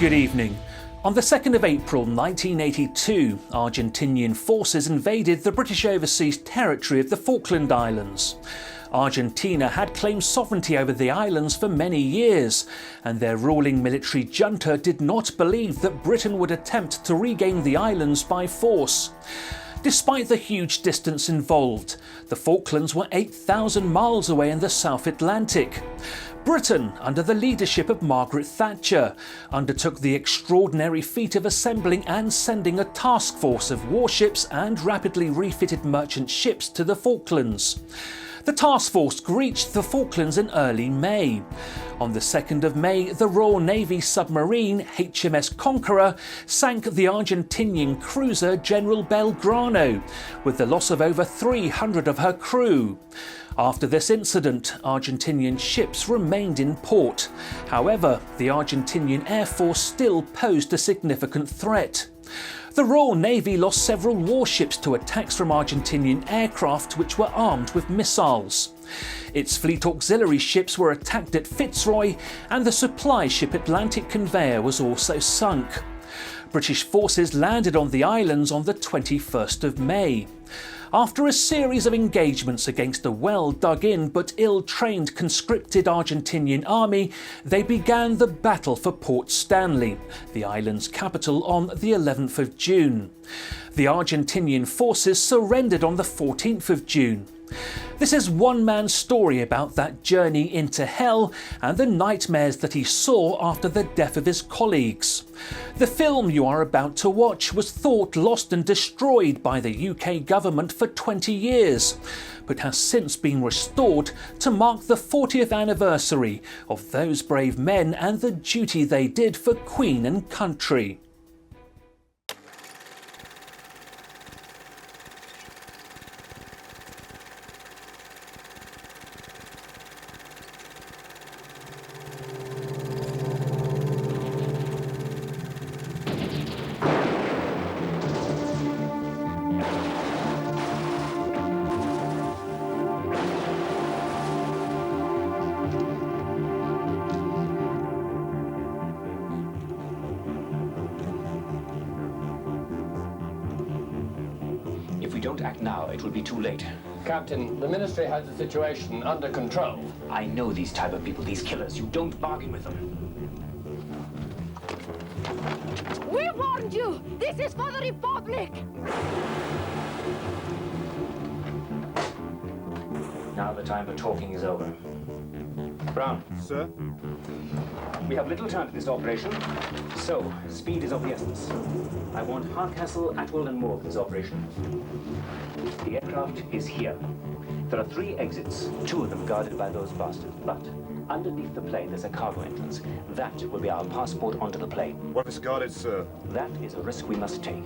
Good evening. On the 2nd of April 1982, Argentinian forces invaded the British overseas territory of the Falkland Islands. Argentina had claimed sovereignty over the islands for many years, and their ruling military junta did not believe that Britain would attempt to regain the islands by force. Despite the huge distance involved, the Falklands were 8,000 miles away in the South Atlantic. Britain, under the leadership of Margaret Thatcher, undertook the extraordinary feat of assembling and sending a task force of warships and rapidly refitted merchant ships to the Falklands. The task force reached the Falklands in early May. On the 2nd of May, the Royal Navy submarine HMS Conqueror sank the Argentinian cruiser General Belgrano, with the loss of over 300 of her crew. After this incident, Argentinian ships remained in port. However, the Argentinian Air Force still posed a significant threat. The Royal Navy lost several warships to attacks from Argentinian aircraft which were armed with missiles. Its fleet auxiliary ships were attacked at Fitzroy, and the supply ship Atlantic Conveyor was also sunk. British forces landed on the islands on the 21st of May. After a series of engagements against a well-dug-in but ill-trained conscripted Argentinian army, they began the battle for Port Stanley, the island's capital, on the 11th of June. The Argentinian forces surrendered on the 14th of June. This is one man's story about that journey into hell and the nightmares that he saw after the death of his colleagues. The film you are about to watch was thought lost and destroyed by the UK government for 20 years, but has since been restored to mark the 40th anniversary of those brave men and the duty they did for Queen and country. If we don't act now, it will be too late. Captain, the Ministry has the situation under control. I know these type of people, these killers. You don't bargain with them. We warned you! This is for the Republic! Now the time for talking is over. Brown. Sir? We have little time for this operation, so speed is of the essence. I want Hardcastle, Atwell and Moore for this operation. The aircraft is here. There are 3 exits, 2 of them guarded by those bastards, but underneath the plane there's a cargo entrance. That will be our passport onto the plane. What is guarded, sir? That is a risk we must take.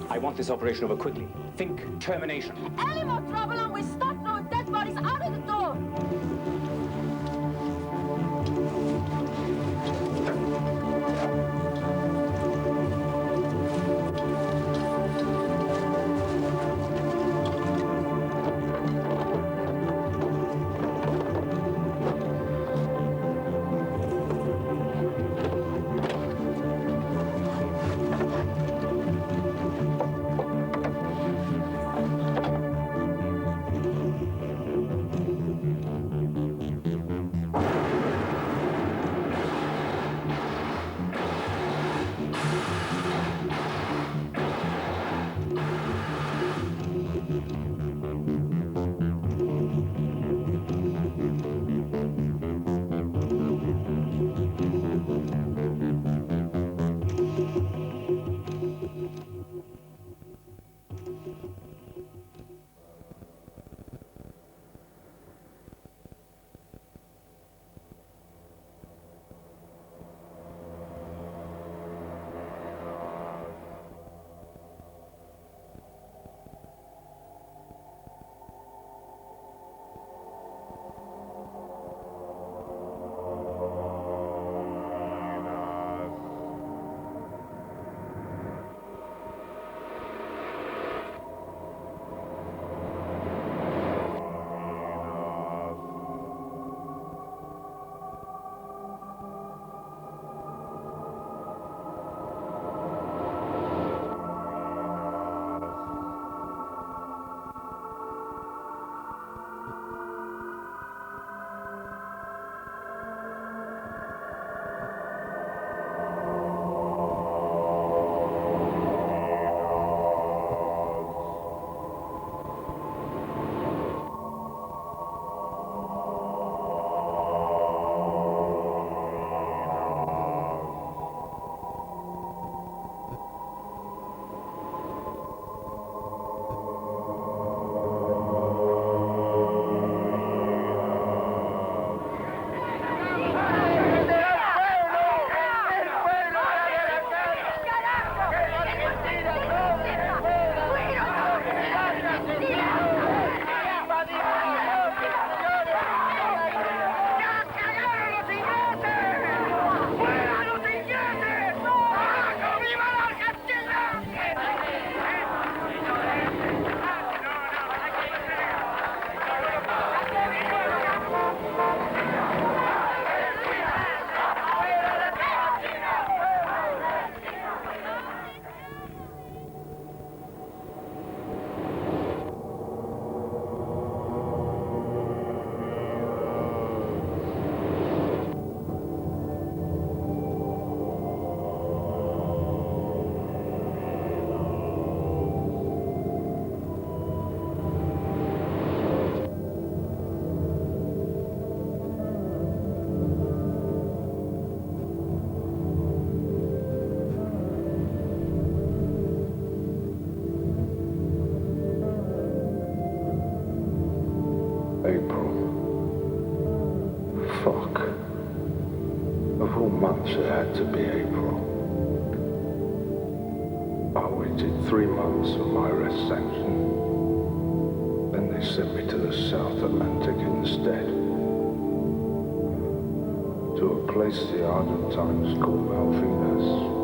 I want this operation over quickly. Think termination. Any more trouble and we start throwing dead bodies out of the door! months it had to be April. I waited 3 months for my arrest sanction. Then they sent me to the South Atlantic instead. To a place the Argentines call Malvinas.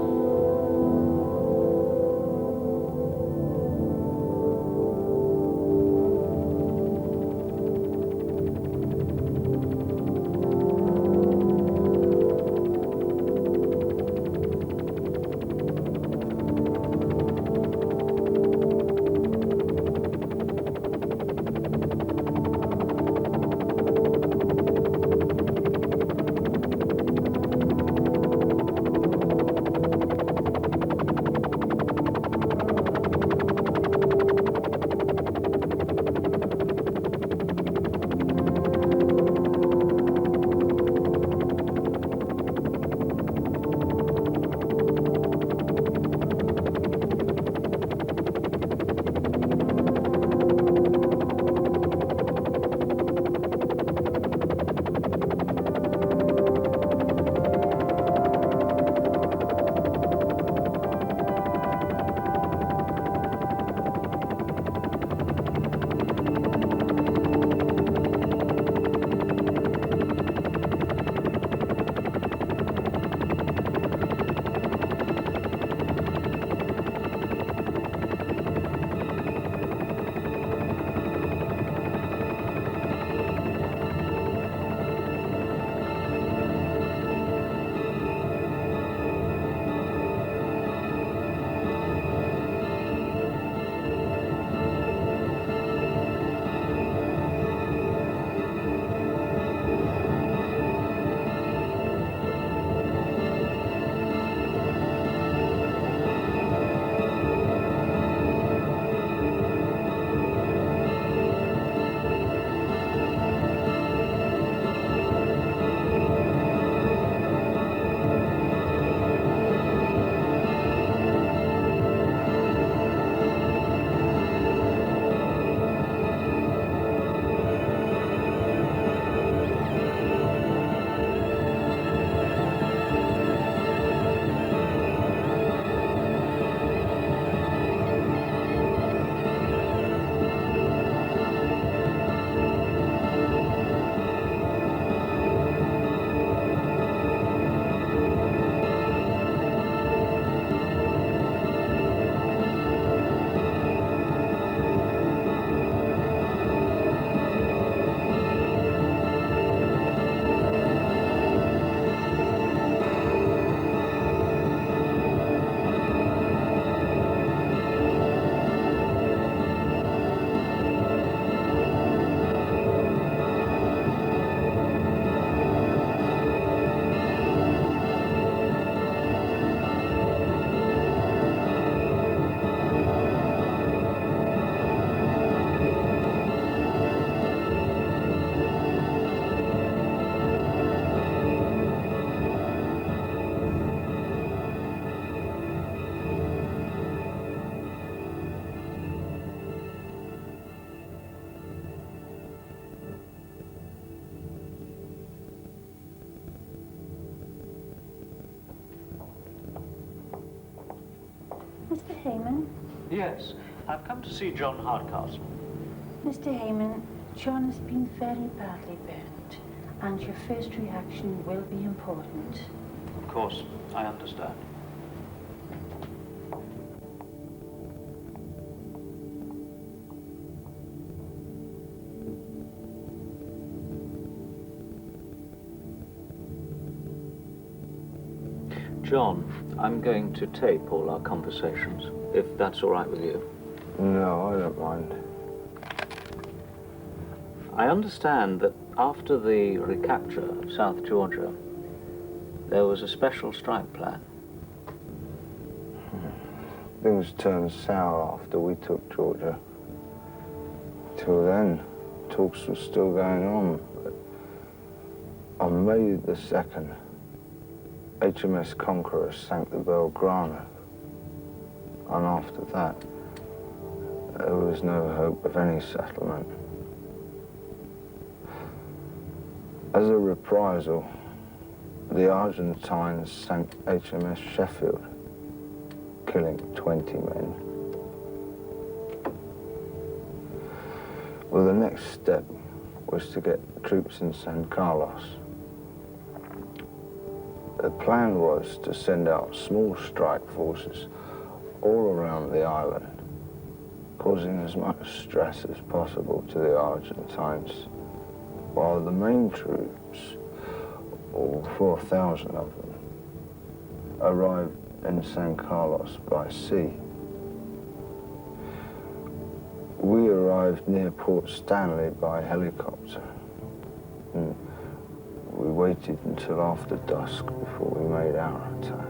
Mr. Heyman? Yes, I've come to see John Hardcastle. Mr. Heyman, John has been very badly burnt, and your first reaction will be important. Of course, I understand. John, I'm going to tape all our conversations, if that's all right with you. No, I don't mind. I understand that after the recapture of South Georgia, there was a special strike plan. Things turned sour after we took Georgia. Till then, talks were still going on, but on May the 2nd, HMS Conqueror sank the Belgrano, and after that, there was no hope of any settlement. As a reprisal, the Argentines sank HMS Sheffield, killing 20 men. Well, the next step was to get troops in San Carlos. The plan was to send out small strike forces all around the island, causing as much stress as possible to the Argentines, while the main troops, all 4,000 of them, arrived in San Carlos by sea. We arrived near Port Stanley by helicopter, and we waited until after dusk before we made our attack.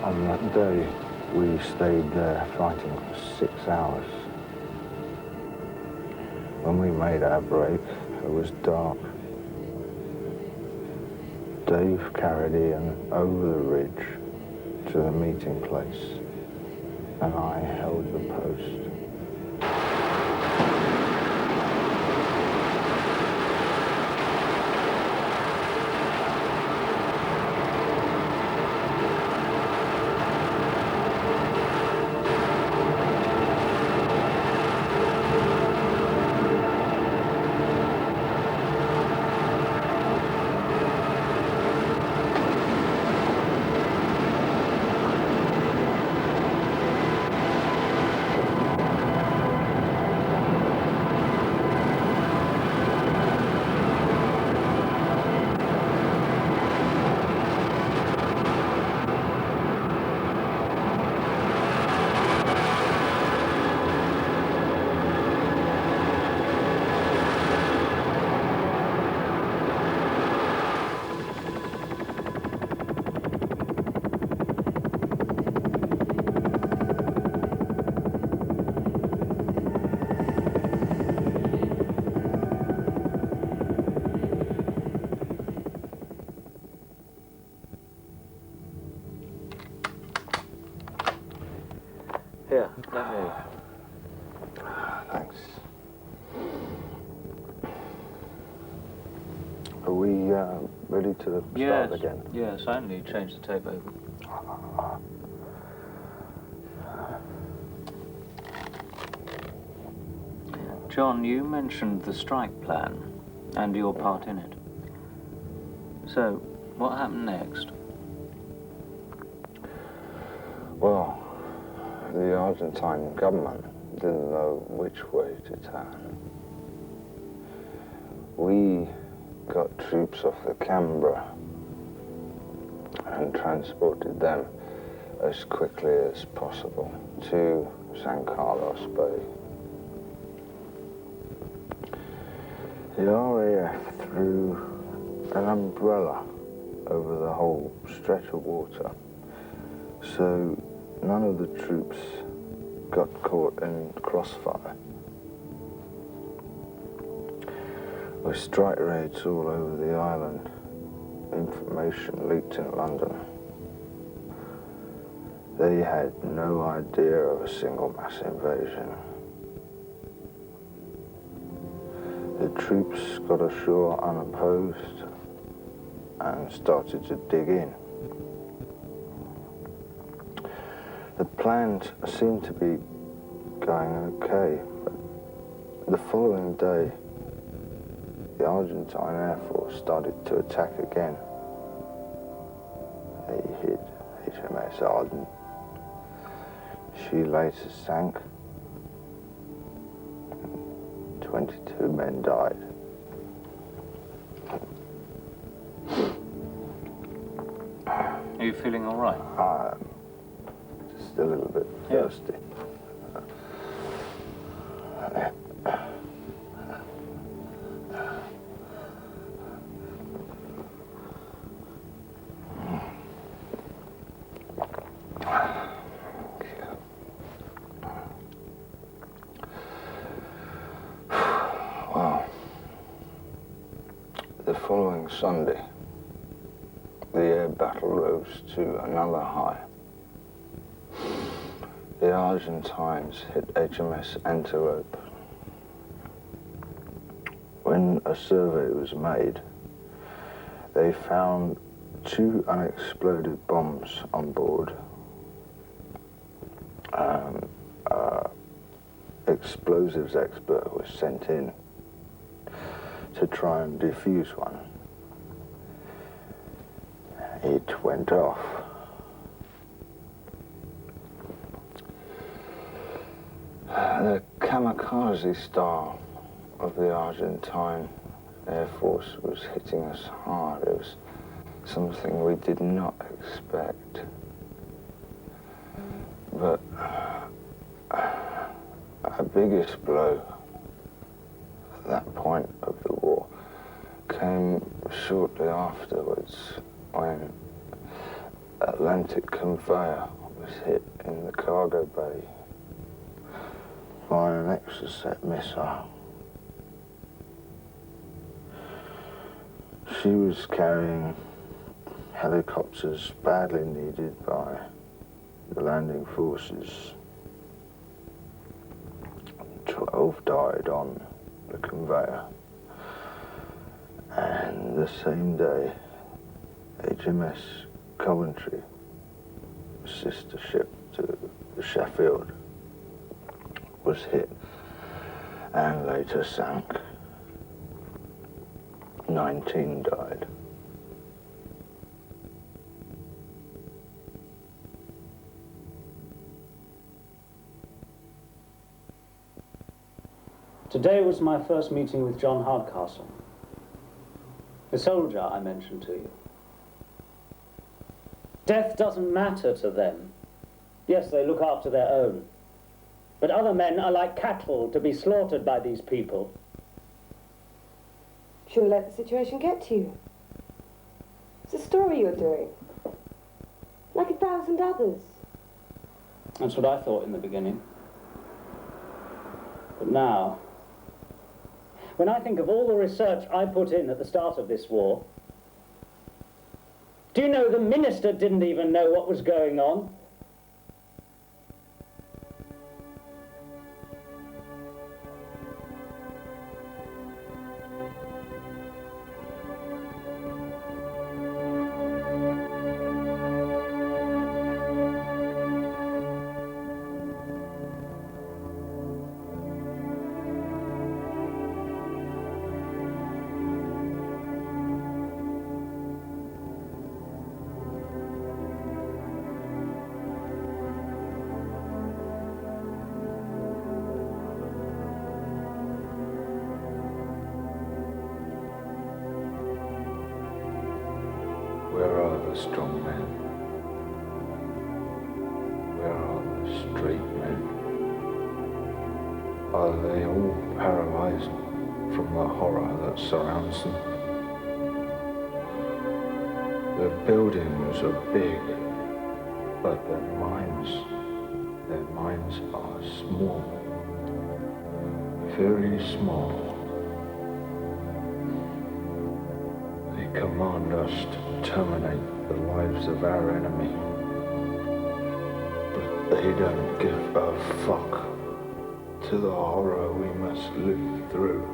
On that day, we stayed there fighting for 6 hours. When we made our break, it was dark. Dave carried Ian over the ridge to the meeting place, and I held the post. Here, let me. Thanks. Are we ready to start again? Yes, I only changed the tape over. John, you mentioned the strike plan and your part in it. So, what happened next? Well, the Argentine government didn't know which way to turn. We got troops off the Canberra and transported them as quickly as possible to San Carlos Bay. The RAF threw an umbrella over the whole stretch of water, so none of the troops got caught in crossfire. With strike raids all over the island, information leaked in London. They had no idea of a single mass invasion. The troops got ashore unopposed and started to dig in. The plans seemed to be going okay, but the following day, the Argentine Air Force started to attack again. They hit HMS Ardent. She later sank. 22 men died. Are you feeling all right? Just a little bit thirsty. The following Sunday, the air battle rose to another high. The Argentines hit HMS Antelope. When a survey was made, they found 2 unexploded bombs on board. Explosives expert was sent in to try and defuse one. It went off. The kamikaze style of the Argentine Air Force was hitting us hard. It was something we did not expect. But our biggest blow at that point of the war came shortly afterwards when Atlantic Conveyor was hit in the cargo bay by an Exocet missile. She was carrying helicopters badly needed by the landing forces. 12 died on the conveyor. And the same day, HMS Coventry, sister ship to the Sheffield, was hit and later sank. 19 died. Today was my first meeting with John Hardcastle, the soldier I mentioned to you. Death doesn't matter to them. Yes, they look after their own. But other men are like cattle to be slaughtered by these people. Shouldn't let the situation get to you. It's a story you're doing. Like 1,000 others. That's what I thought in the beginning. But now, when I think of all the research I put in at the start of this war, do you know the minister didn't even know what was going on? the strong men? Where are the straight men? Are they all paralyzed from the horror that surrounds them? The buildings are big, but their minds are small, very small. They command us to terminate the lives of our enemy, but they don't give a fuck to the horror we must live through.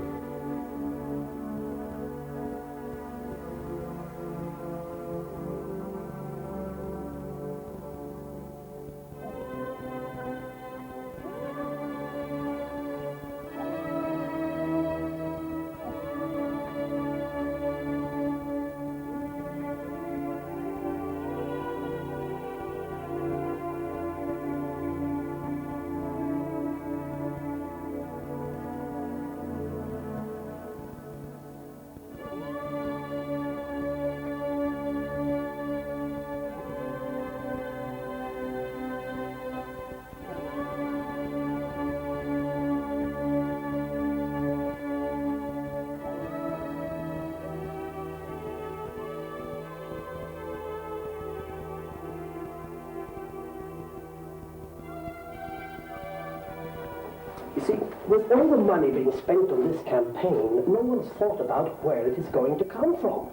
You see, with all the money being spent on this campaign, no one's thought about where it is going to come from.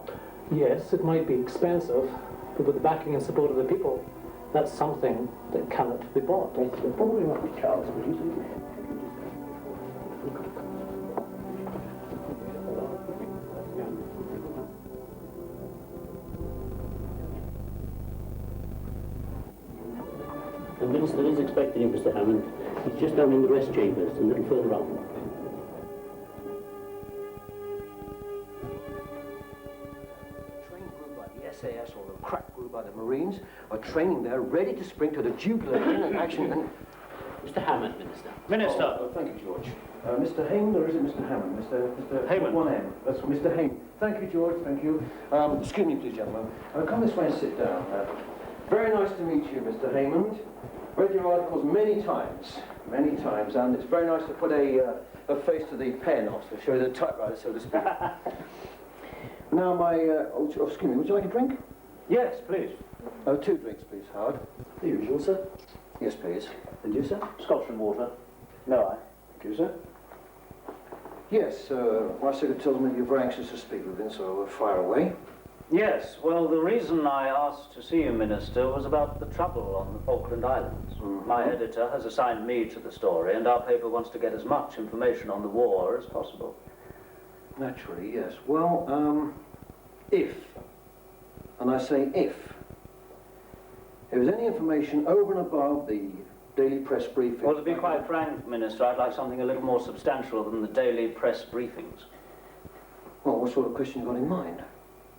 Yes, it might be expensive, but with the backing and support of the people, that's something that cannot be bought. Yes, you're probably right, Charles, but you see... The Minister is expecting you, Mr. Hammond. He's just down in the rest chambers, a little further on. Train group by the SAS or the crack group by the Marines are training there, ready to spring to the jugular in action and... Mr. Hammond, Minister. Minister! Oh, thank you, George. Mr. Hammond, or is it Mr. Hammond? Mr. Hammond. One M. That's Mr. Hammond. Thank you, George, thank you. Excuse me, please, gentlemen. Come this way and sit down. Very nice to meet you, Mr. Hammond. Read your articles many times, and it's very nice to put a face to the pen, or to show the typewriter, so to speak. Now, excuse me, would you like a drink? Yes, please. 2 drinks, please, Howard. The usual, sir. Yes, please. And you, sir? Scotch and water. No, I. Thank you, sir. Yes, my secretary tells me you're very anxious to speak with him, so fire away. Yes, well, the reason I asked to see you, Minister, was about the trouble on the Falkland Islands. My editor has assigned me to the story, and our paper wants to get as much information on the war as possible. Naturally, yes. Well, if, and I say if there's any information over and above the daily press briefing... Well, to be quite frank, Minister, I'd like something a little more substantial than the daily press briefings. Well, what sort of question you got in mind?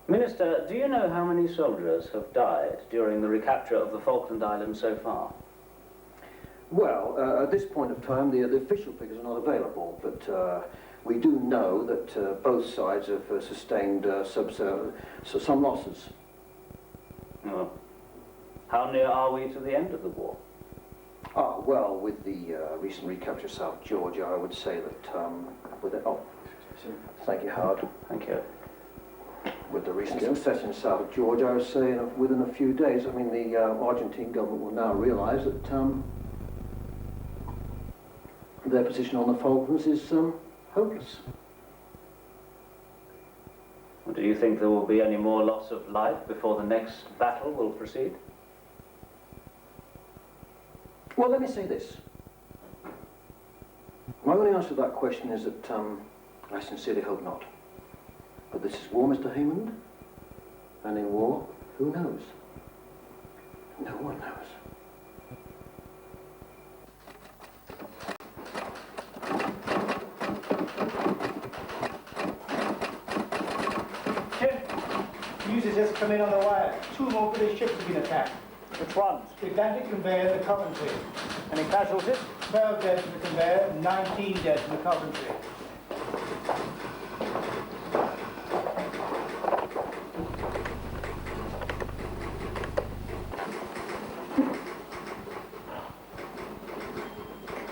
Minister, do you know how many soldiers have died during the recapture of the Falkland Islands so far? Well, at this point of time, the official figures are not available, but we do know that both sides have sustained some losses. Oh. How near are we to the end of the war? Well, with the recent recapture of South Georgia, I would say that with it... Oh, thank you, Howard. Thank you. With the recent success in South Georgia, I would say within a few days, I mean, the Argentine government will now realise that their position on the Falklands is hopeless. Well, do you think there will be any more loss of life before the next battle will proceed? Well, let me say this. My only answer to that question is that I sincerely hope not. But this is war, Mr. Hammond, and in war, who knows? No one knows. Tim, news has just come in on the wire. 2 more British ships have been attacked. Which ones? The Atlantic conveyor and the Coventry. Any casualties? 12 dead from the conveyor, 19 dead from the Coventry.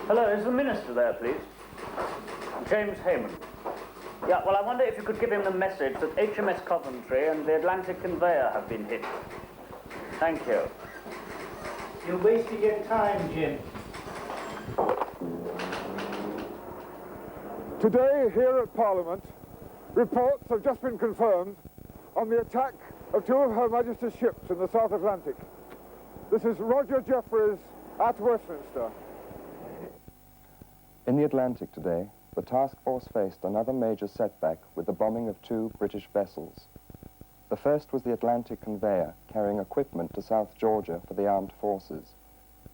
Hello, is the Minister there, please? James Hayman. Yeah, well, I wonder if you could give him the message that HMS Coventry and the Atlantic Conveyor have been hit. Thank you. You're wasting your time, Jim. Today, here at Parliament, reports have just been confirmed on the attack of two of Her Majesty's ships in the South Atlantic. This is Roger Jeffreys at Westminster. In the Atlantic today, the task force faced another major setback with the bombing of two British vessels. The first was the Atlantic Conveyor, carrying equipment to South Georgia for the armed forces.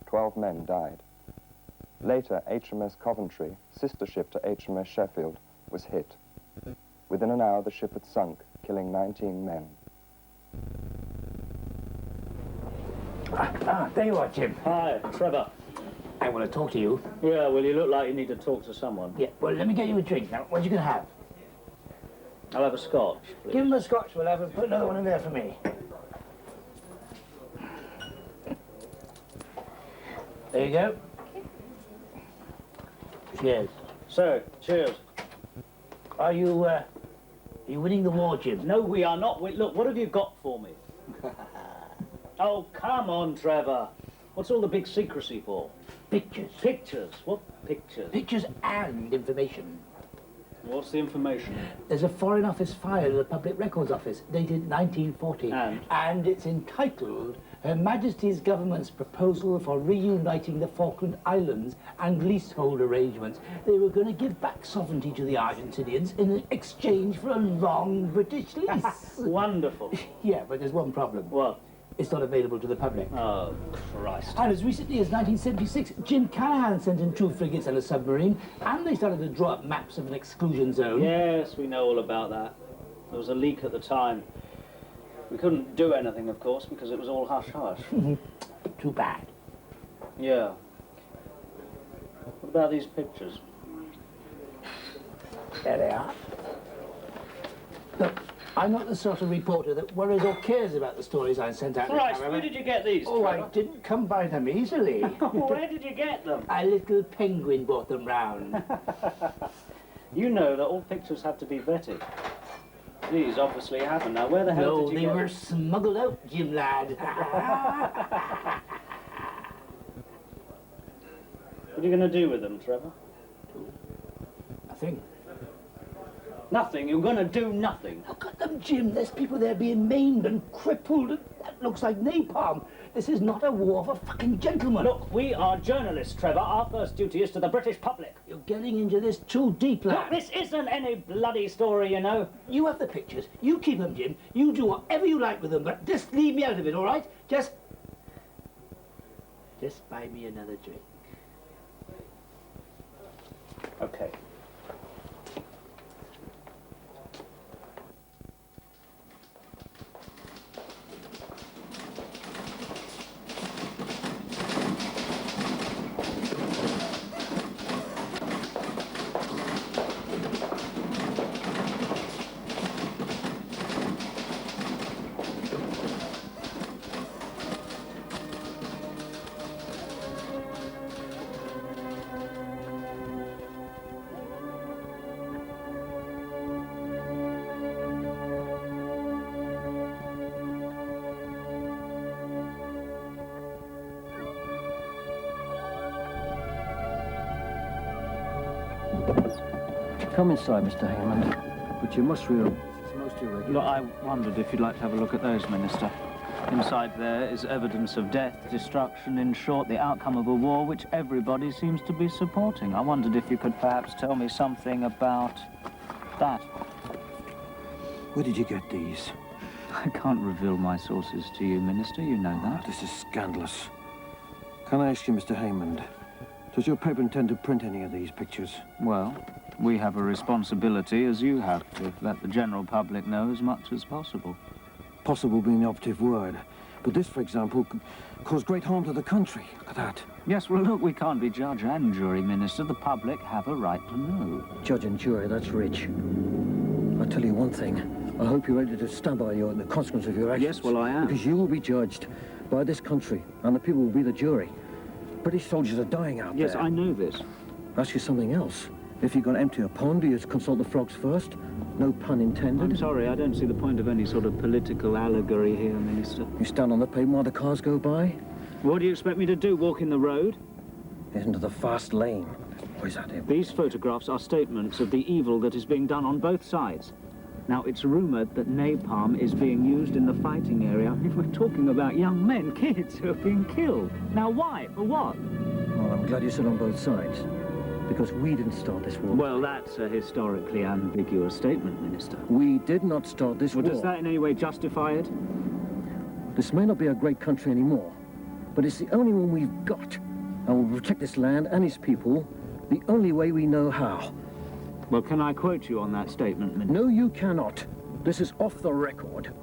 12 men died. Later, HMS Coventry, sister ship to HMS Sheffield, was hit. Within an hour, the ship had sunk, killing 19 men. There you are, Jim. Hi, Trevor. I want to talk to you. Yeah, well, you look like you need to talk to someone. Yeah, well, let me get you a drink now. What are you going to have? I'll have a scotch, please. Give him a scotch, we'll have put another one in there for me. There you go. Cheers. So, cheers. Are you winning the war, Jim? No, we are not. Look, what have you got for me? Oh, come on, Trevor. What's all the big secrecy for? Pictures. Pictures? What pictures? Pictures and information. What's the information? There's a Foreign Office file in the Public Records Office, dated 1940. And it's entitled Her Majesty's Government's Proposal for Reuniting the Falkland Islands and Leasehold Arrangements. They were going to give back sovereignty to the Argentinians in exchange for a long British lease. Wonderful. Yeah, but there's one problem. What? It's not available to the public. Oh, Christ. And as recently as 1976, Jim Callahan sent in 2 frigates and a submarine, and they started to draw up maps of an exclusion zone. Yes, we know all about that. There was a leak at the time. We couldn't do anything, of course, because it was all hush-hush. Too bad. Yeah. What about these pictures? There they are. Look, I'm not the sort of reporter that worries or cares about the stories I sent out. Christ, where did you get these, Oh, Trevor? I didn't come by them easily. Where did you get them? A little penguin brought them round. You know that all pictures have to be vetted. These obviously haven't. Now, where the hell No, did you they get were them? smuggled out, Jim lad. What are you going to do with them, Trevor? Nothing. Nothing? You're going to do nothing? Look at them, Jim. There's people there being maimed and crippled. That looks like napalm. This is not a war for fucking gentlemen. Look, we are journalists, Trevor. Our first duty is to the British public. You're getting into this too deep, lad. Look, this isn't any bloody story, you know. You have the pictures. You keep them, Jim. You do whatever you like with them, but just leave me out of it, all right? Just buy me another drink. Okay. Come inside, Mr. Hammond. But you must realize it's most irregular. Look, I wondered if you'd like to have a look at those, Minister. Inside there is evidence of death, destruction, in short, the outcome of a war which everybody seems to be supporting. I wondered if you could perhaps tell me something about that. Where did you get these? I can't reveal my sources to you, Minister, you know that. This is scandalous. Can I ask you, Mr. Hammond, does your paper intend to print any of these pictures? Well, we have a responsibility, as you have, to let the general public know as much as possible. Possible being the operative word. But this, for example, could cause great harm to the country. Look at that. Yes, well, look, we can't be judge and jury, Minister. The public have a right to know. Judge and jury, that's rich. I'll tell you one thing. I hope you're ready to stand by the consequence of your actions. Yes, well, I am. Because you will be judged by this country, and the people will be the jury. British soldiers are dying out there. Yes, I know this. Ask you something else. If you're going to empty a pond, do you consult the frogs first? No pun intended. I'm sorry, I don't see the point of any sort of political allegory here, Minister. You stand on the pavement while the cars go by? What do you expect me to do, walk in the road? Into the fast lane. Or is that him? These photographs are statements of the evil that is being done on both sides. Now, it's rumoured that napalm is being used in the fighting area. We're talking about young men, kids, who are being killed. Now, why? For what? Well, I'm glad you said on both sides. Because we didn't start this war. Well, that's a historically ambiguous statement, Minister. We did not start this war. Does that in any way justify it? This may not be a great country anymore, but it's the only one we've got. And we'll protect this land and its people the only way we know how. Well, can I quote you on that statement, Minister? No, you cannot. This is off the record.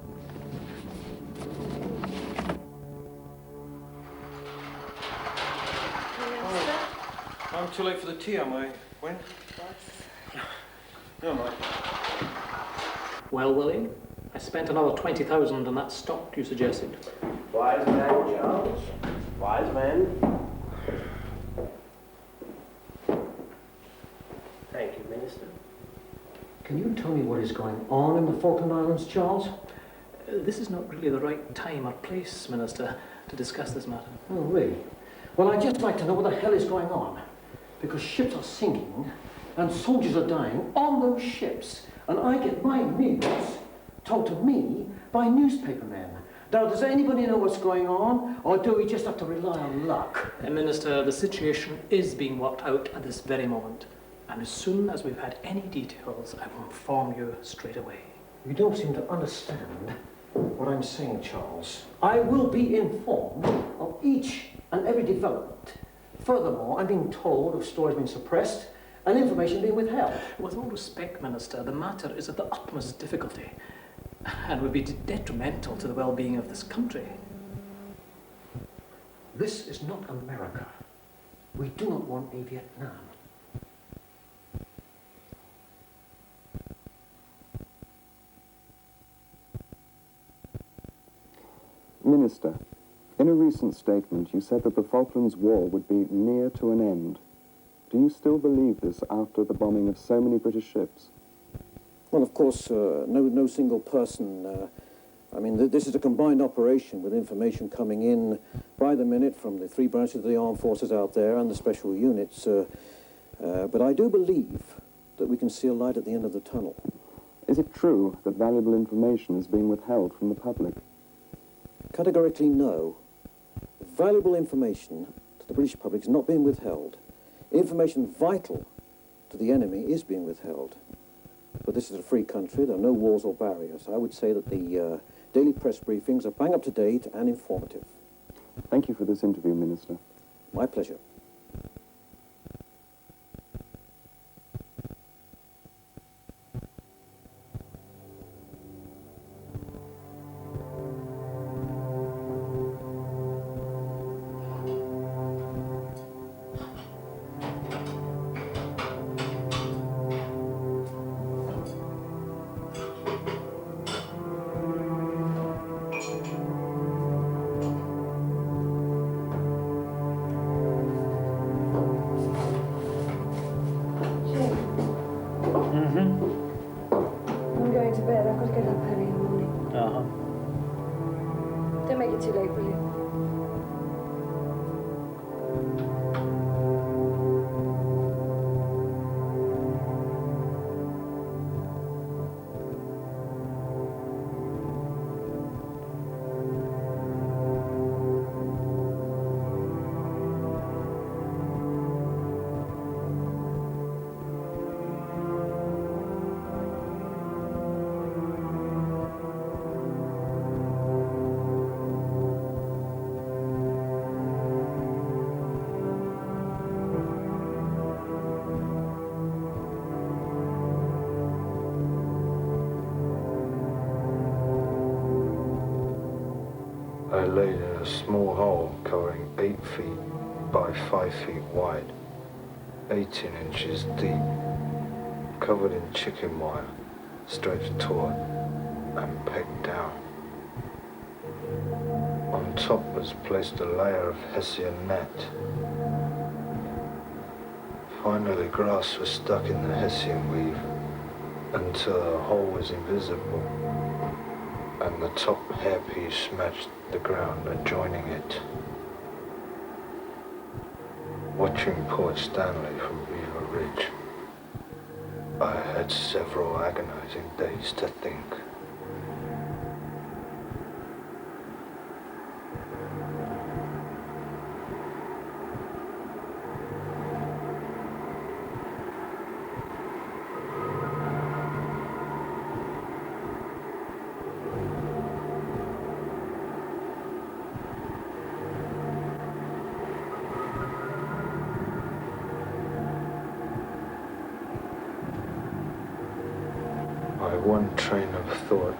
I'm too late for the tea, am I? When? No, mind. Well, William, I spent another 20,000 on that stock you suggested. Wise man, Charles. Wise man. Thank you, Minister. Can you tell me what is going on in the Falkland Islands, Charles? This is not really the right time or place, Minister, to discuss this matter. Oh, really? Well, I'd just like to know what the hell is going on. Because ships are sinking and soldiers are dying on those ships. And I get my news told to me by newspapermen. Now, does anybody know what's going on? Or do we just have to rely on luck? Minister, the situation is being worked out at this very moment. And as soon as we've had any details, I will inform you straight away. You don't seem to understand what I'm saying, Charles. I will be informed of each and every development. Furthermore, I'm being told of stories being suppressed and information being withheld. With all respect, Minister, the matter is of the utmost difficulty and would be detrimental to the well-being of this country. This is not America. We do not want a Vietnam. Minister, in a recent statement you said that the Falklands War would be near to an end. Do you still believe this after the bombing of so many British ships? Well, of course, no single person. I mean, this is a combined operation with information coming in by the minute from the three branches of the armed forces out there and the special units. But I do believe that we can see a light at the end of the tunnel. Is it true that valuable information is being withheld from the public? Categorically, no. Valuable information to the British public is not being withheld. Information vital to the enemy is being withheld. But this is a free country. There are no walls or barriers. I would say that the daily press briefings are bang up to date and informative. Thank you for this interview, Minister. My pleasure. I'm going to bed. I've got to get up early in the morning. Don't make it too late, will you? I laid in a small hole covering 8 feet by 5 feet wide, 18 inches deep, covered in chicken wire, stretched taut and pegged down. On top was placed a layer of Hessian net, Finally, grass was stuck in the Hessian weave until the hole was invisible and the top hairpiece matched the ground adjoining it. Watching Port Stanley from Beaver Ridge, I had several agonizing days to think. My one train of thought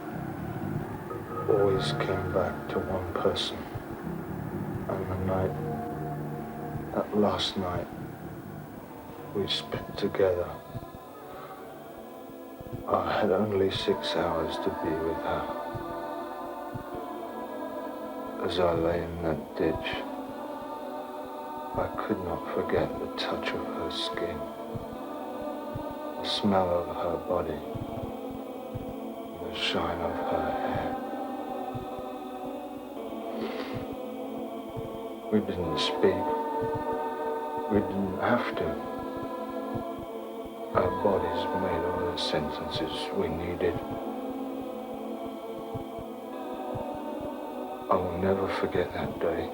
always came back to one person. And that last night we spent together, I had only 6 hours to be with her. As I lay in that ditch, I could not forget the touch of her skin, the smell of her body, the shine of her hair. We didn't speak. We didn't have to. Our bodies made all the sentences we needed. I will never forget that day.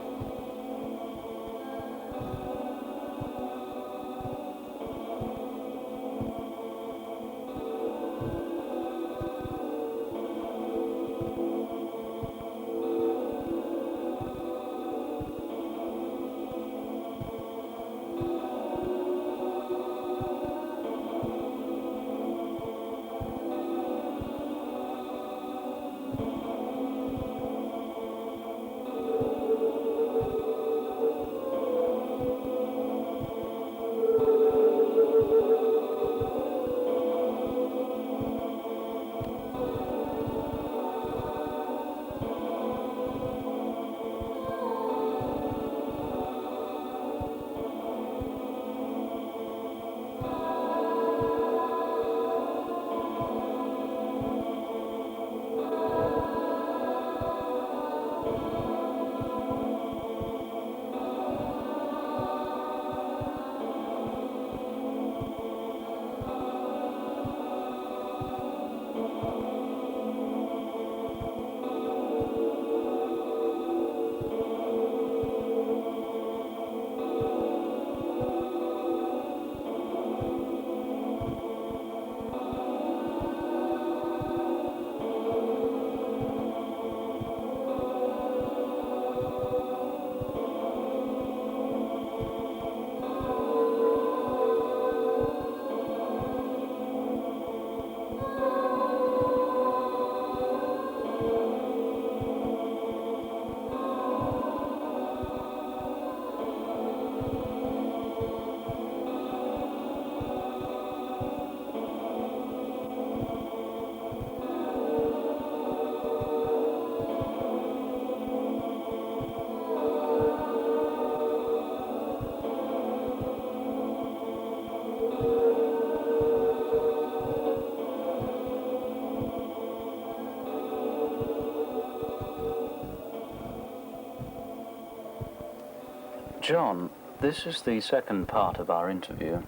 John, this is the second part of our interview,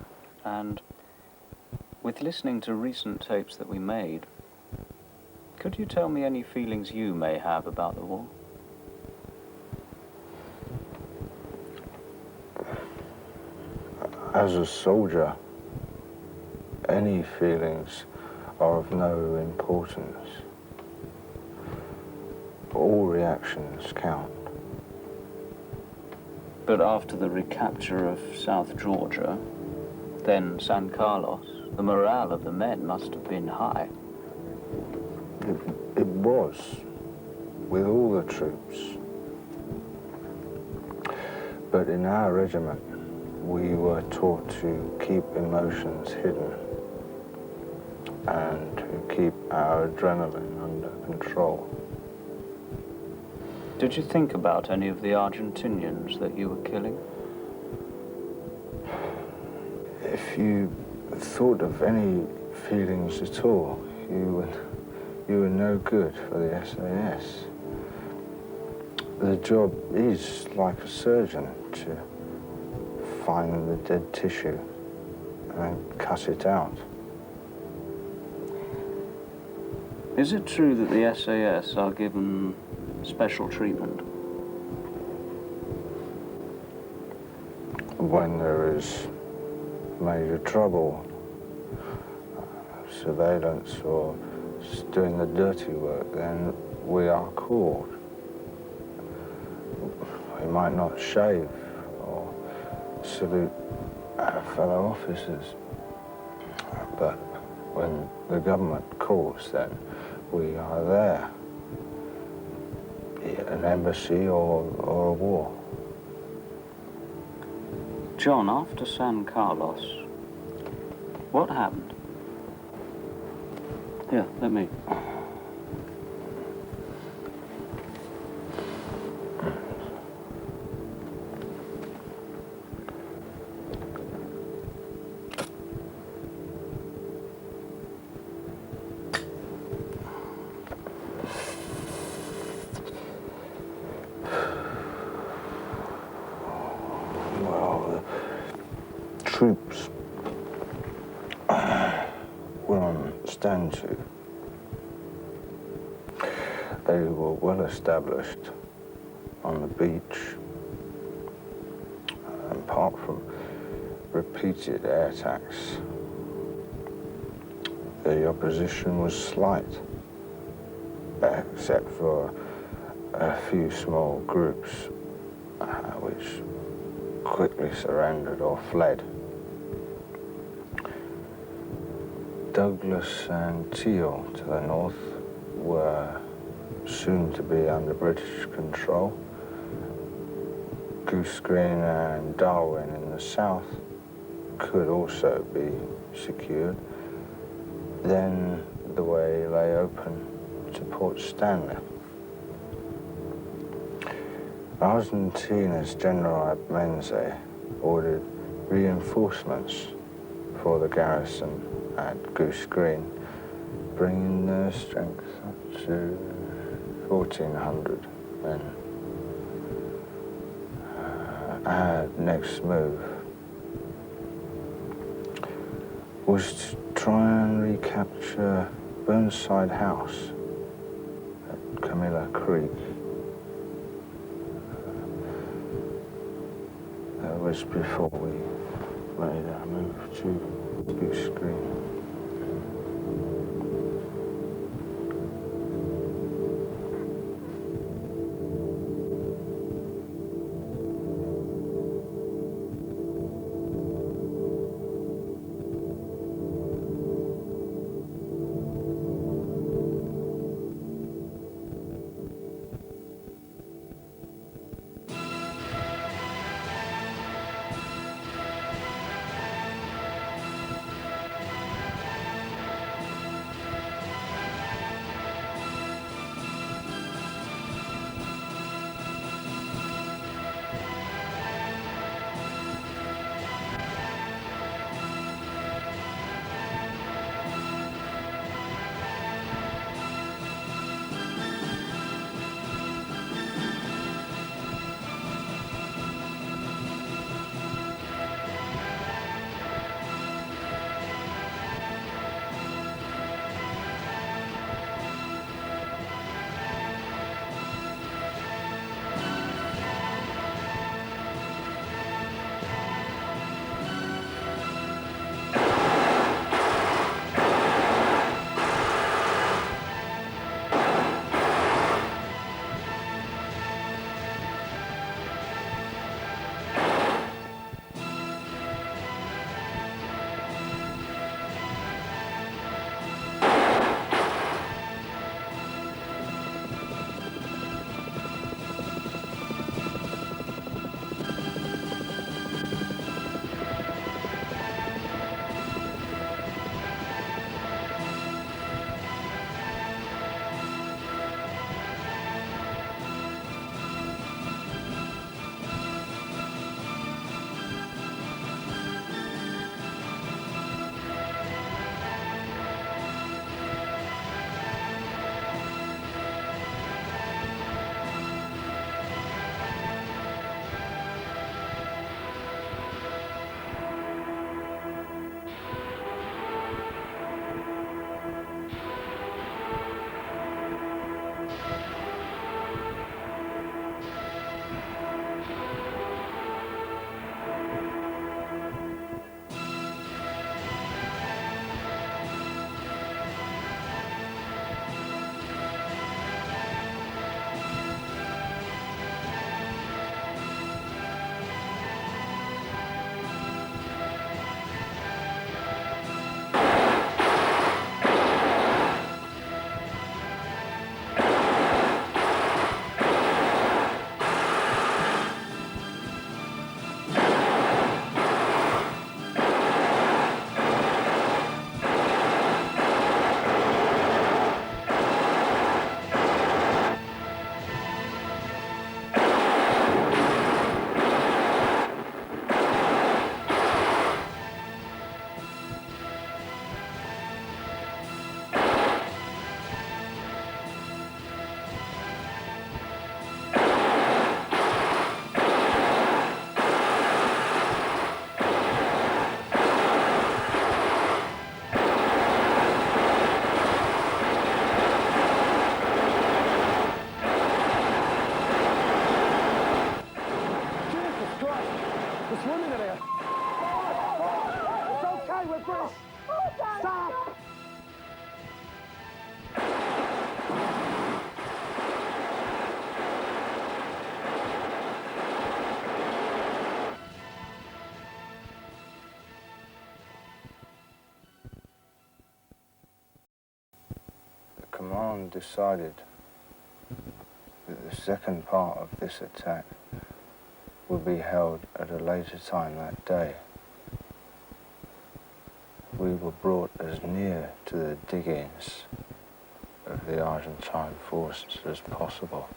and with listening to recent tapes that we made, could you tell me any feelings you may have about the war? As a soldier, any feelings are of no importance. All reactions count. But after the recapture of South Georgia, then San Carlos, the morale of the men must have been high. It was, with all the troops. But in our regiment, we were taught to keep emotions hidden and to keep our adrenaline under control. Did you think about any of the Argentinians that you were killing? if you thought of any feelings at all, you were no good for the SAS. The job is like a surgeon to find the dead tissue and cut it out. Is it true that the SAS are given special treatment? When there is major trouble, surveillance or doing the dirty work, then we are called. We might not shave or salute our fellow officers, but when the government calls, then we are there, be it an embassy or a war. John, after San Carlos, what happened? Here, let me. Well, the troops were on stand to. They were well established on the beach. Apart from repeated air attacks, the opposition was slight, except for a few small groups which quickly surrendered or fled. Douglas and Teal to the north were soon to be under British control. Goose Green and Darwin in the south could also be secured. Then the way lay open to Port Stanley. Argentina's General Menze ordered reinforcements for the garrison at Goose Green, bringing their strength up to 1,400 men. Our next move was to try and recapture Burnside House at Camilla Creek. That was before we made our move to Goose Green. command decided that the second part of this attack would be held at a later time that day. We were brought as near to the diggings of the Argentine forces as possible.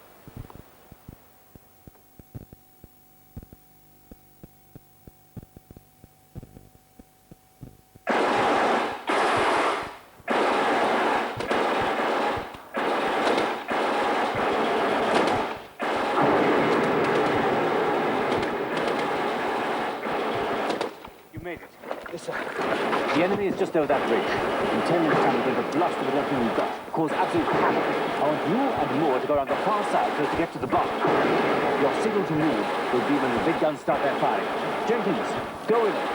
The enemy is just over that bridge. In 10 minutes' time, we're going to blast with everything we've got, cause absolute havoc. I want you and Moore to go around the far side so as to get to the bar. Your signal to move will be when the big guns start their firing. Jenkins, go with them.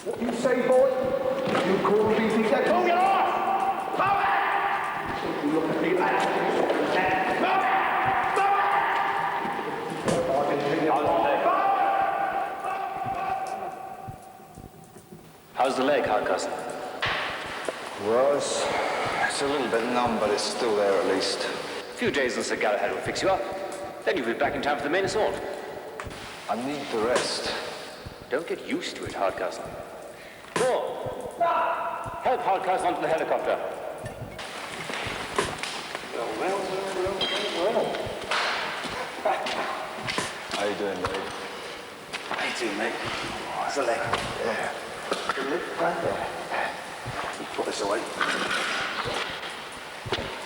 What you say, boy? You call me BC? Move your arse! Move it! You look at me like How's the leg, Hardcastle? Well, it's a little bit numb, but it's still there at least. A few days in Sir Galahad will fix you up. Then you'll be back in time for the main assault. I need the rest. Don't get used to it, Hardcastle. Moore! Help Hardcastle onto the helicopter. Well. How you doing, Dave? How you doing, mate? How's the leg? Yeah. Good look, right there. Put this away.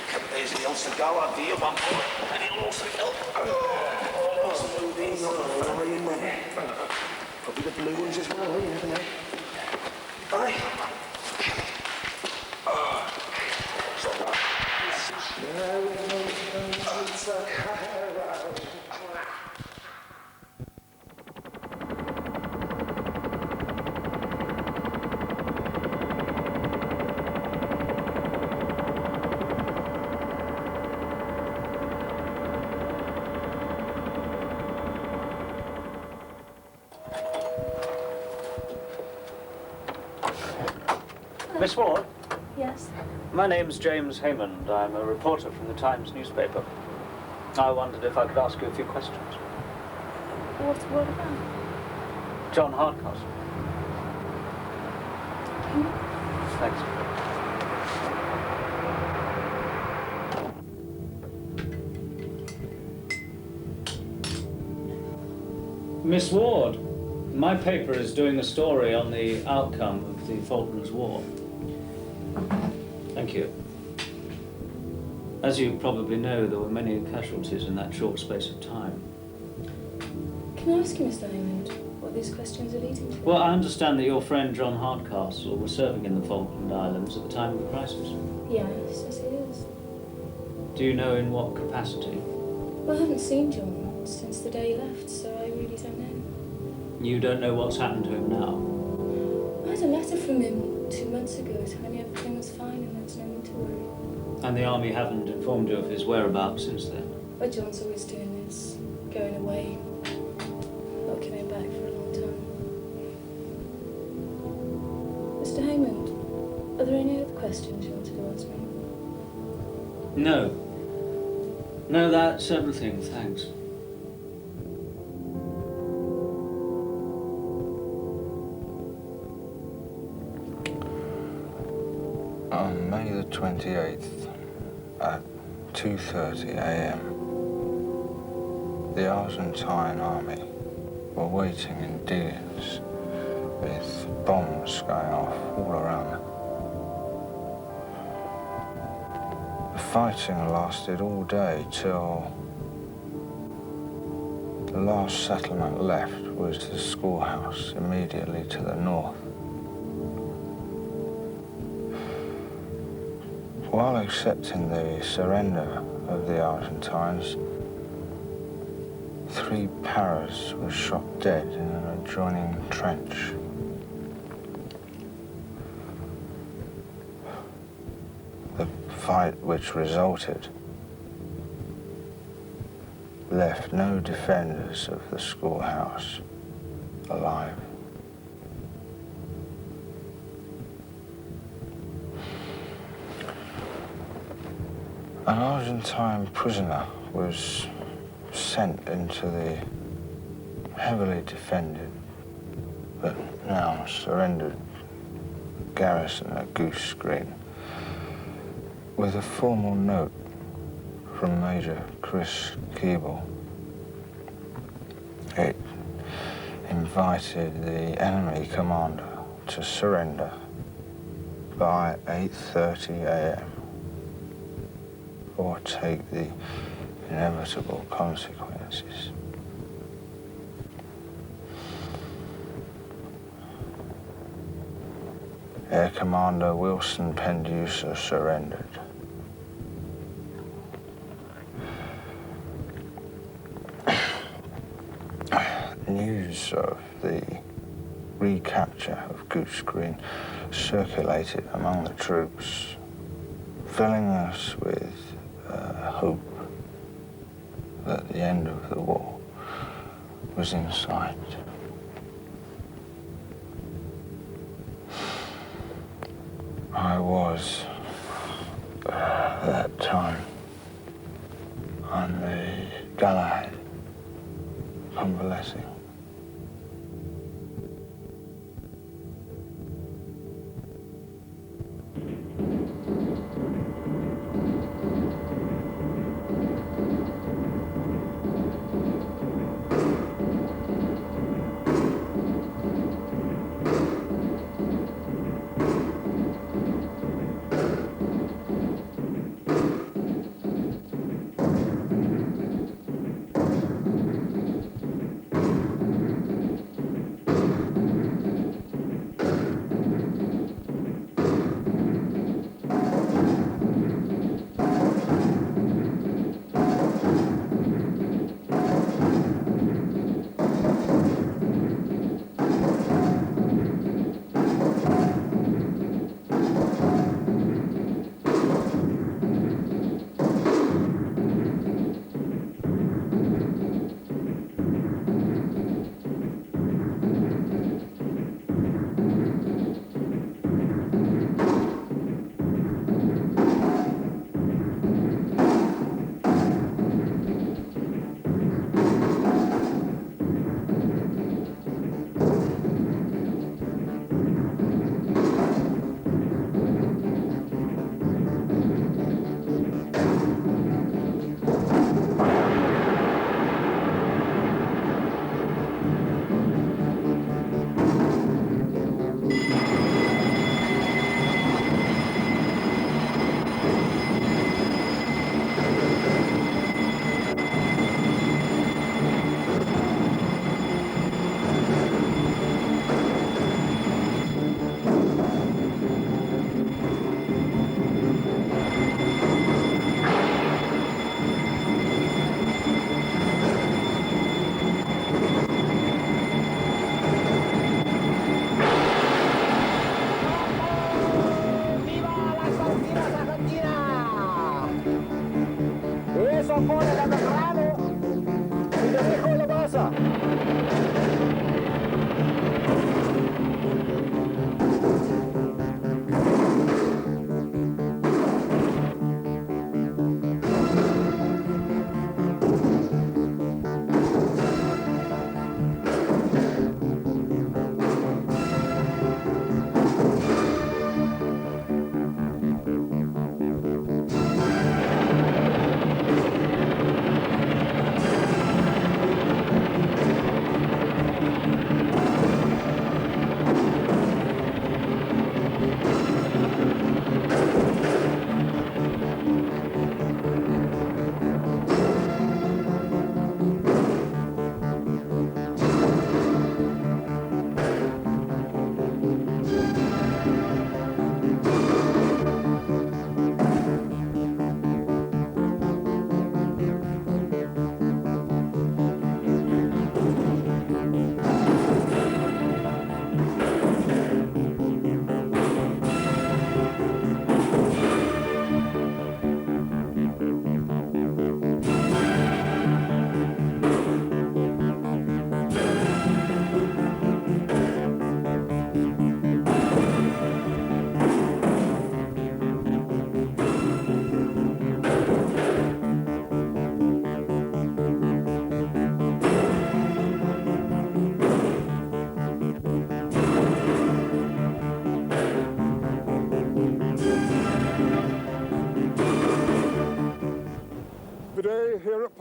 Come easy on Sir Galahad, do you, one boy? And he'll also help. Oh, moving on. Probably the blue ones as well, you never know. Aye. Miss Ward? Yes? My name's James Haymond. I'm a reporter from the Times newspaper. I wondered if I could ask you a few questions. What's the word about? John Hardcastle. Thanks. Miss Ward, my paper is doing a story on the outcome of the Falklands War. Thank you. As you probably know, there were many casualties in that short space of time. Can I ask you, Mr. Haymond, what these questions are leading to? Well, I understand that your friend John Hardcastle was serving in the Falkland Islands at the time of the crisis. Yes, yes, he is. Do you know in what capacity? Well, I haven't seen John since the day he left, so I really don't know. You don't know what's happened to him now? I had a letter from him 2 months ago telling me everything was fine and there was no need to worry. And the army haven't informed you of his whereabouts since then? Well, John's always doing this, going away, not coming back for a long time. Mr. Haymond, there any other questions you wanted to ask me? No. No, that's everything, thanks. On May the 28th at 2:30 a.m., the Argentine army were waiting in Dealings with bombs going off all around them. The fighting lasted all day till the last settlement left was the schoolhouse immediately to the north. While accepting the surrender of the Argentines, 3 paras were shot dead in an adjoining trench. The fight which resulted left no defenders of the schoolhouse alive. An Argentine prisoner was sent into the heavily defended but now surrendered garrison at Goose Green with a formal note from Major Chris Keeble. It invited the enemy commander to surrender by 8:30 a.m. or take the inevitable consequences. Air Commander Wilson Pendusa surrendered. News of the recapture of Goose Green circulated among the troops, filling us with hope that the end of the war was in sight. I was, at that time, on the Galahad, convalescing.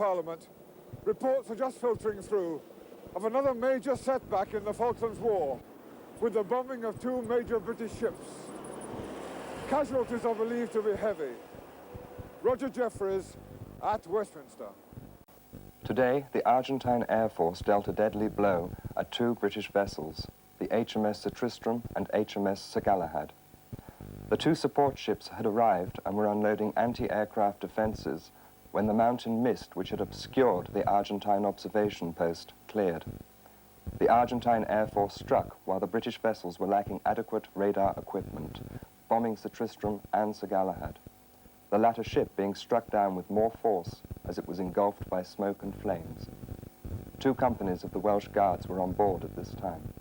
Parliament, reports are just filtering through of another major setback in the Falklands War, with the bombing of 2 major British ships. Casualties are believed to be heavy. Roger Jeffreys at Westminster. Today, the Argentine Air Force dealt a deadly blow at 2 British vessels, the HMS Sir Tristram and HMS Sir Galahad. The 2 support ships had arrived and were unloading anti-aircraft defences when the mountain mist which had obscured the Argentine observation post cleared. The Argentine Air Force struck while the British vessels were lacking adequate radar equipment, bombing Sir Tristram and Sir Galahad, the latter ship being struck down with more force as it was engulfed by smoke and flames. 2 companies of the Welsh Guards were on board at this time.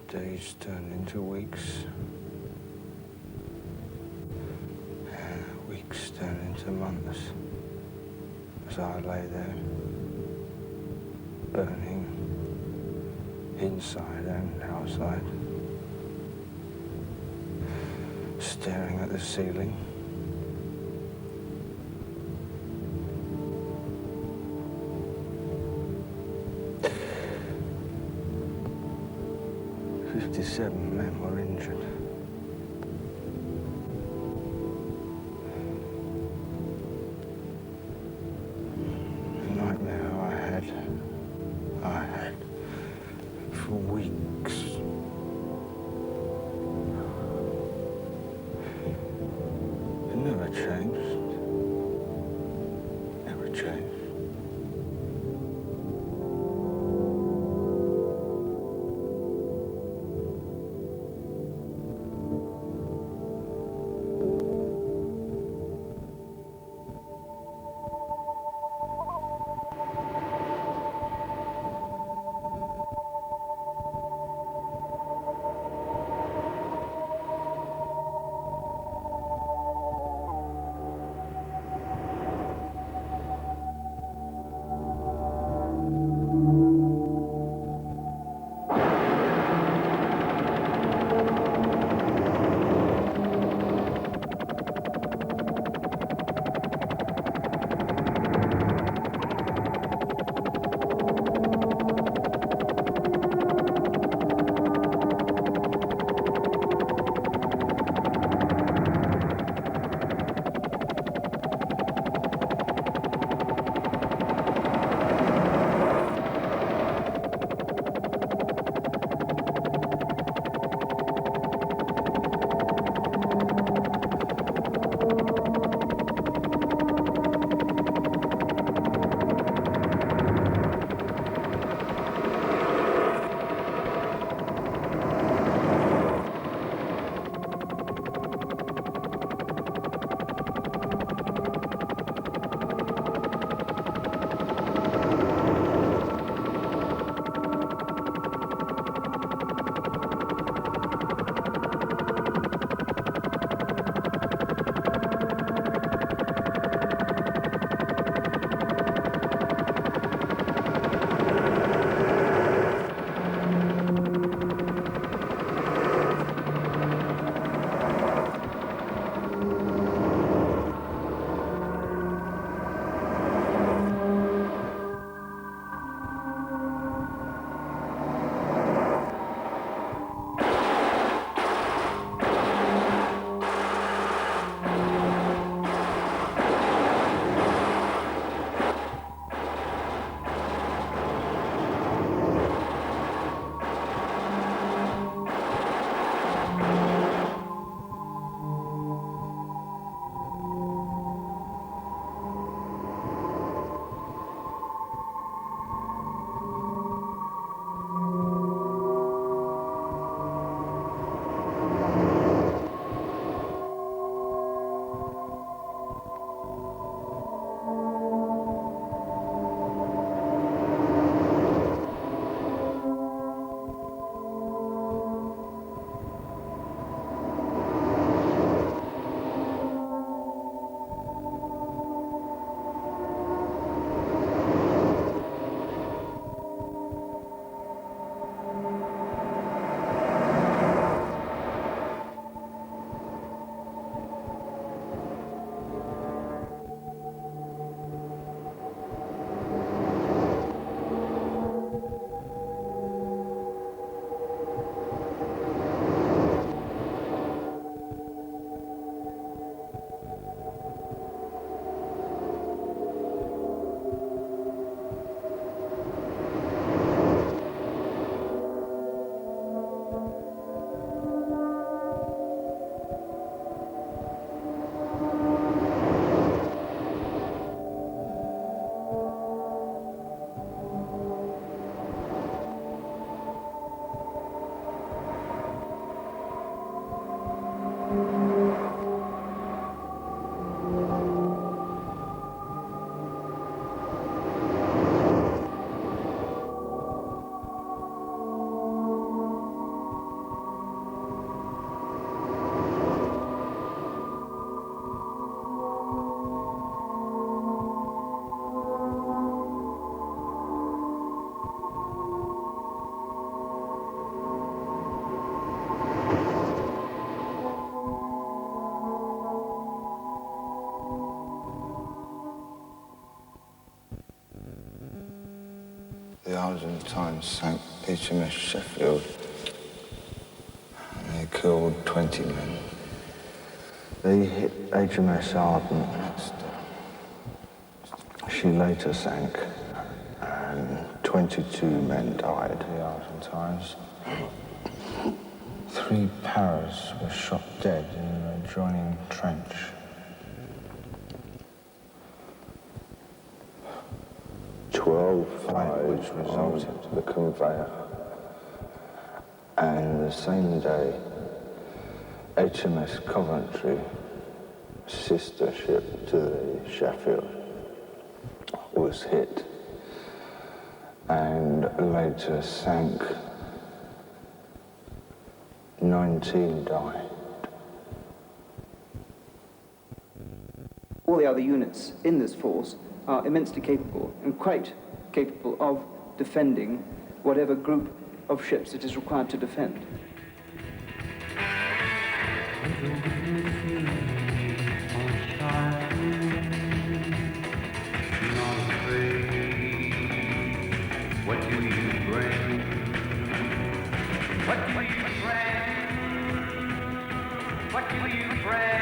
Days turned into weeks. Weeks turned into months. As I lay there, burning inside and outside, staring at the ceiling. "57 men were injured. The nightmare I had for weeks. It never changed. Never changed. The Argentines sank HMS Sheffield and they killed 20 men. They hit HMS Ardent. She later sank and 22 men died. The Argentines. 3 Paras were shot dead in an adjoining trench. 12 fire which resulted in the conveyor. And the same day, HMS Coventry, sister ship to the Sheffield, was hit and later sank. 19 died. All the other units in this force are immensely capable and quite capable of defending whatever group of ships it is required to defend. What do you bring? What do you bring? What do you bring?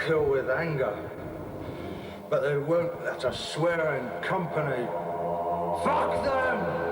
Kill with anger, but they won't let us swear in company. Fuck them!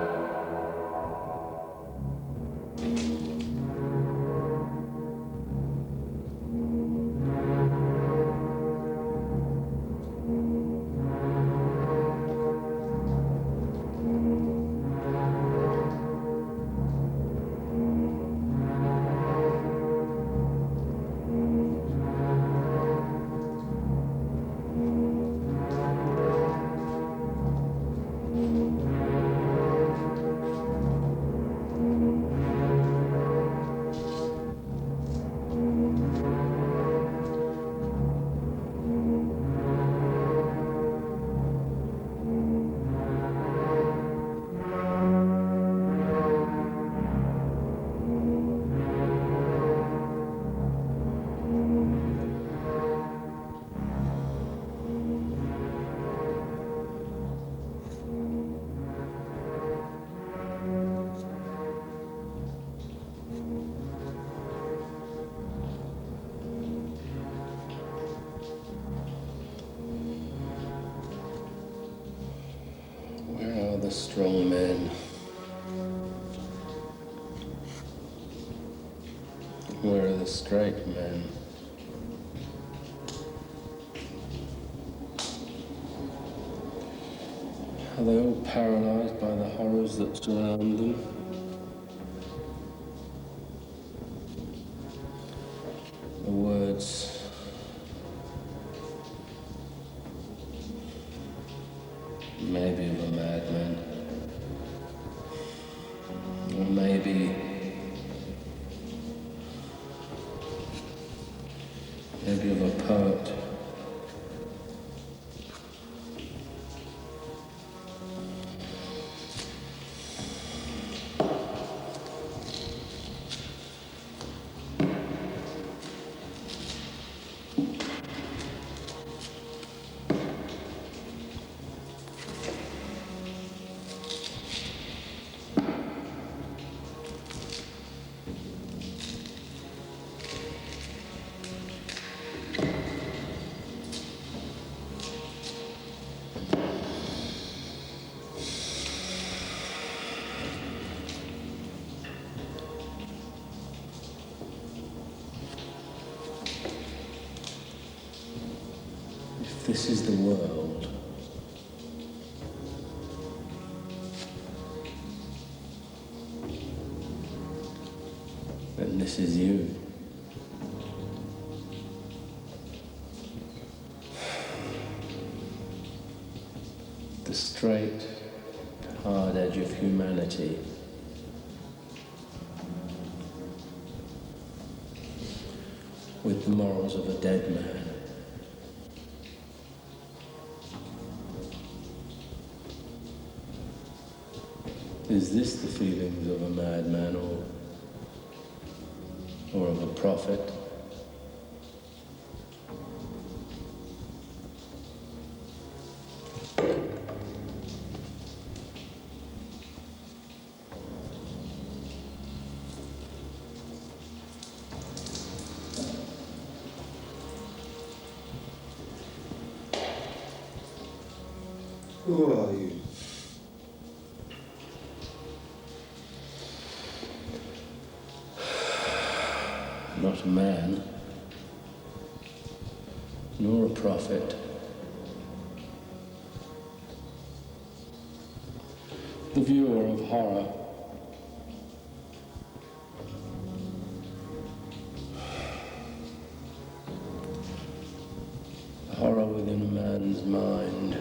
the strong men? Where are the straight men? Are they all paralyzed by the horrors that surround them? The words maybe of a madman, or maybe of a poet. If this is the world, then this is you. The straight, hard edge of humanity. With the morals of a dead man. Is this the feelings of a madman or of a prophet? Who are you? Not a man, nor a prophet. The viewer of horror. Horror within a man's mind.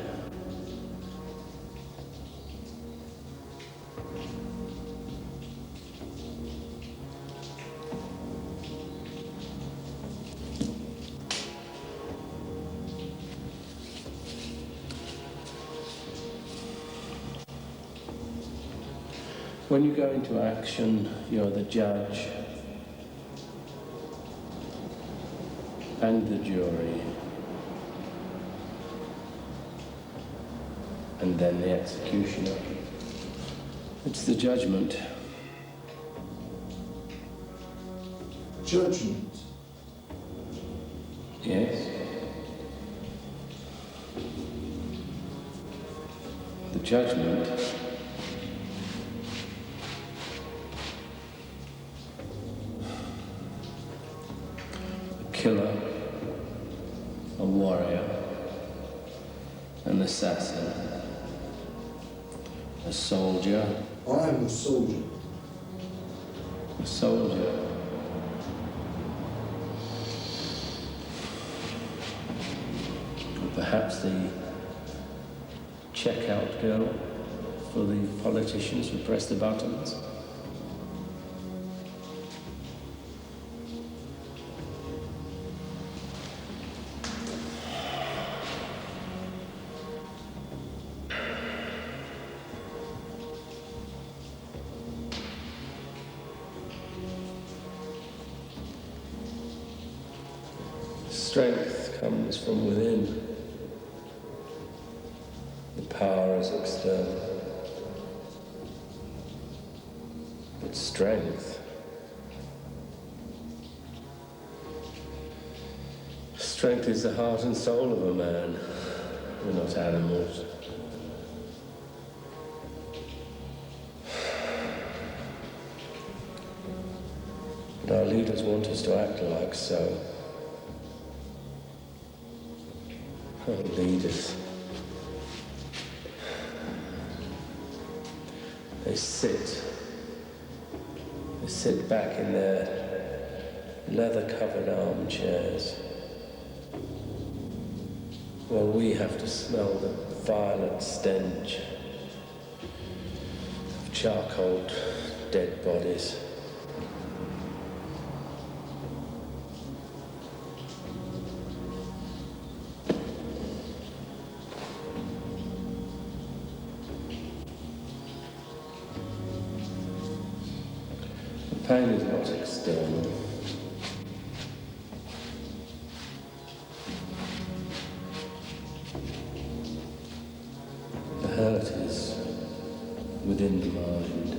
When you go into action, you're the judge and the jury, and then the executioner. It's the judgment. Judgment? Yes. The judgment. Killer, a warrior, an assassin, a soldier. I am a soldier. A soldier. Or perhaps the checkout girl for the politicians who press the buttons. Strength comes from within. The power is external. But strength. Strength is the heart and soul of a man. We're not animals. filmmakers want us to act like so. Our leaders. They sit back in their leather-covered armchairs, while we have to smell the violet stench of charcoal dead bodies. Pain is not external. The hurt is within the mind.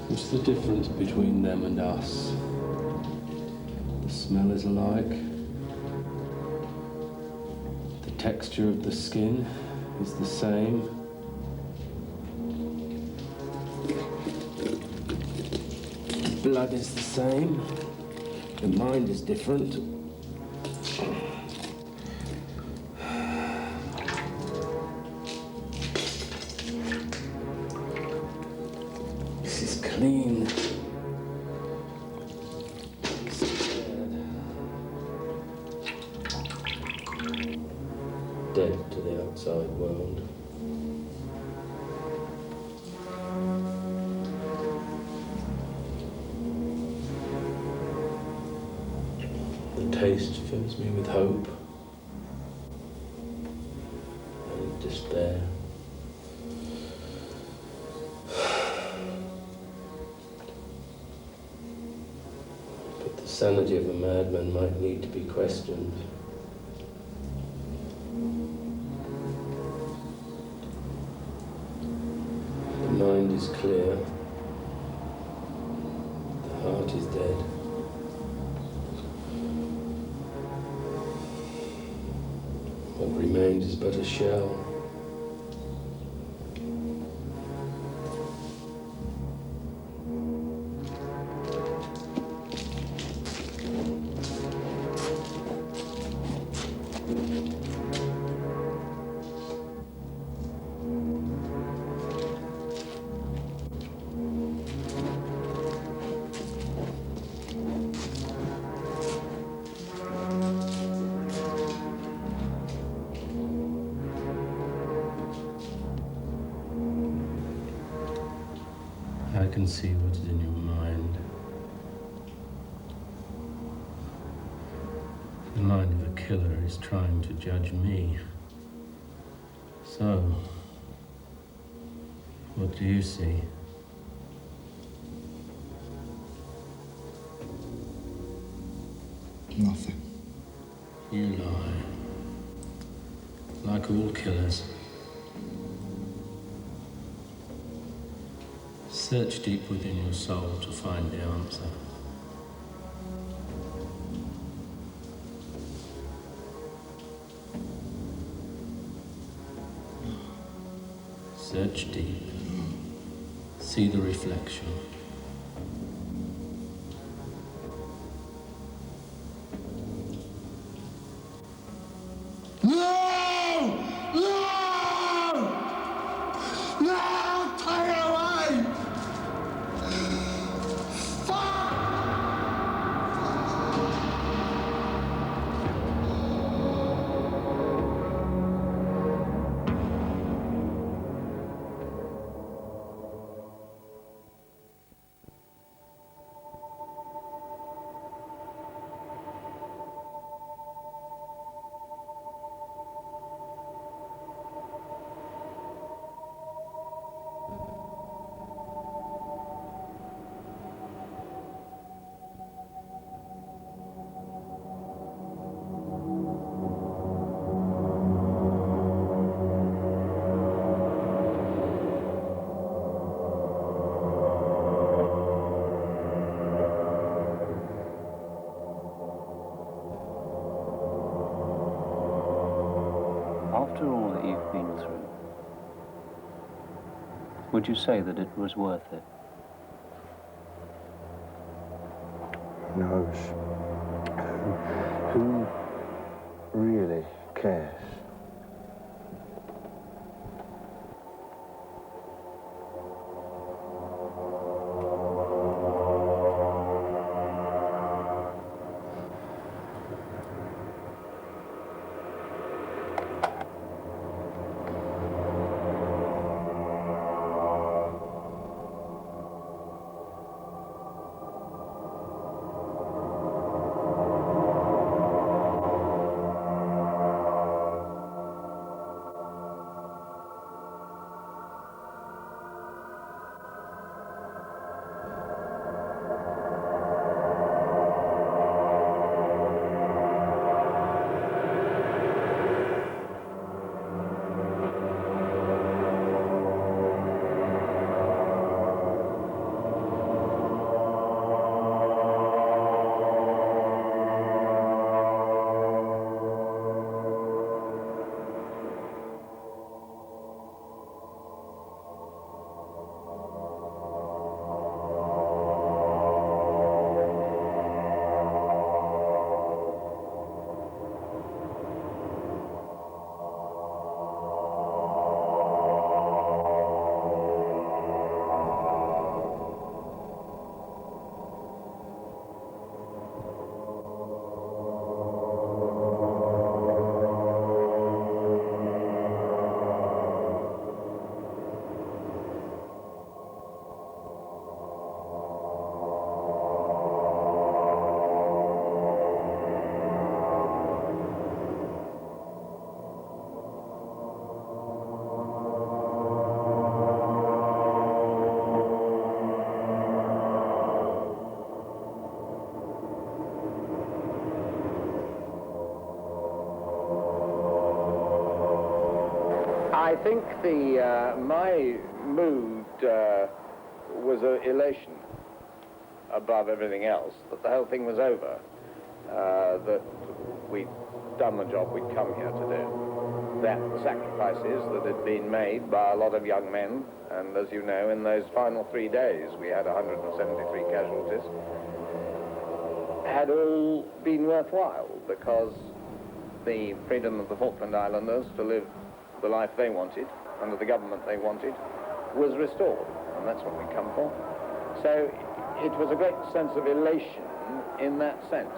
What's the difference between them and us? The smell is alike. The texture of the skin is the same. The blood is the same. The mind is different. Clean. Dead to the outside world. The taste fills me with hope and despair. The sanity of a madman might need to be questioned. The mind is clear. The heart is dead. What remains is but a shell. I can see what is in your mind. The mind of a killer is trying to judge me. So, what do you see? Nothing. You lie. Like all killers. Search deep within your soul to find the answer. Search deep. See the reflection. travel through. Would you say that it was worth it? Who knows? Who really cares? I think my mood was elation above everything else, that the whole thing was over, that we'd done the job we'd come here to do, that the sacrifices that had been made by a lot of young men, and as you know, in those final 3 days we had 173 casualties, had all been worthwhile, because the freedom of the Falkland Islanders to live the life they wanted, under the government they wanted, was restored, and that's what we come for. So it was a great sense of elation in that sense.